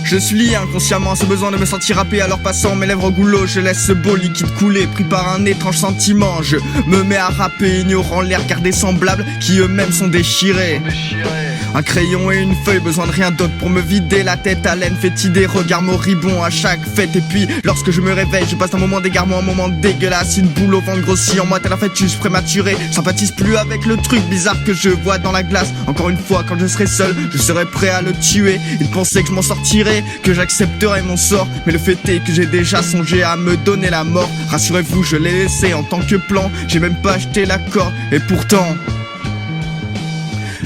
Je suis lié inconsciemment à ce besoin de me sentir râpé. Alors passant mes lèvres au goulot, je laisse ce beau liquide couler. Pris par un étrange sentiment, je me mets à rapper, ignorant les regards des semblables qui eux-mêmes sont déchirés. Un crayon et une feuille, besoin de rien d'autre pour me vider la tête. Haleine fétidée, regard moribond à chaque fête. Et puis lorsque je me réveille, je passe un moment d'égarement, un moment dégueulasse. Une boule au ventre grossit en moi tel un fœtus prématuré. Sympathise plus avec le truc bizarre que je vois dans la glace. Encore une fois, quand je serai seul, je serai prêt à le tuer. Il pensait que je m'en sortirais, que j'accepterais mon sort. Mais le fait est que j'ai déjà songé à me donner la mort. Rassurez-vous, je l'ai laissé en tant que plan. J'ai même pas acheté la corde, et pourtant...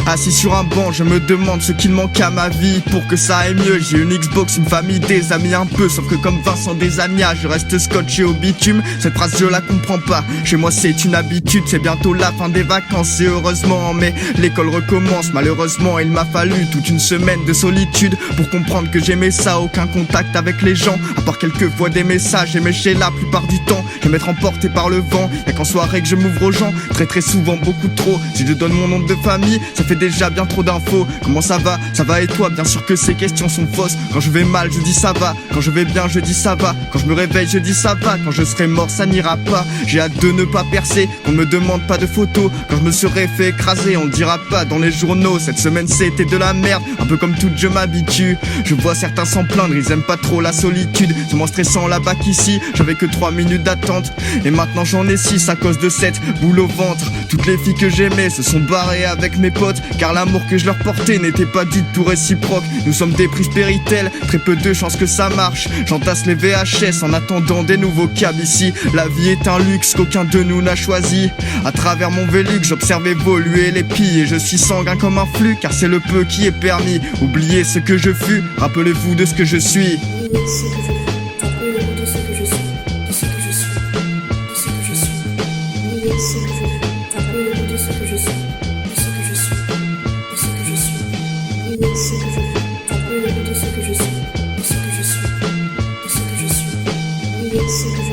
Assis sur un banc, je me demande ce qu'il manque à ma vie pour que ça aille mieux. J'ai une Xbox, une famille, des amis un peu. Sauf que comme Vincent Desagna, je reste scotché au bitume. Cette phrase je la comprends pas, chez moi c'est une habitude. C'est bientôt la fin des vacances et heureusement, mais l'école recommence. Malheureusement il m'a fallu toute une semaine de solitude pour comprendre que j'aimais ça. Aucun contact avec les gens, à part quelques fois des messages. Et chez la plupart du temps, je vais m'être emporté par le vent. Y'a qu'en soirée que je m'ouvre aux gens, très souvent, beaucoup trop. Si je donne mon nom de famille, ça fait déjà bien trop d'infos. Comment ça va? Ça va et toi? Bien sûr que ces questions sont fausses. Quand je vais mal, je dis ça va. Quand je vais bien, je dis ça va. Quand je me réveille, je dis ça va. Quand je serai mort, ça n'ira pas. J'ai hâte de ne pas percer, qu'on me demande pas de photos. Quand je me serai fait écraser, on le dira pas dans les journaux. Cette semaine c'était de la merde, un peu comme toute je m'habitue. Je vois certains s'en plaindre, ils aiment pas trop la solitude. C'est moins stressant là-bas qu'ici. J'avais que 3 minutes d'attente et maintenant j'en ai 6 à cause de cette boule au ventre. Toutes les filles que j'aimais se sont barrées avec mes potes, car l'amour que je leur portais n'était pas du tout réciproque. Nous sommes des prises Péritel, très peu de chances que ça marche. J'entasse les VHS en attendant des nouveaux câbles ici. La vie est un luxe qu'aucun de nous n'a choisi. À travers mon Velux, j'observe évoluer les pilles. Et je suis sanguin comme un flux, car c'est le peu qui est permis. Oubliez ce que je fus, rappelez-vous de ce que je suis. Ce que je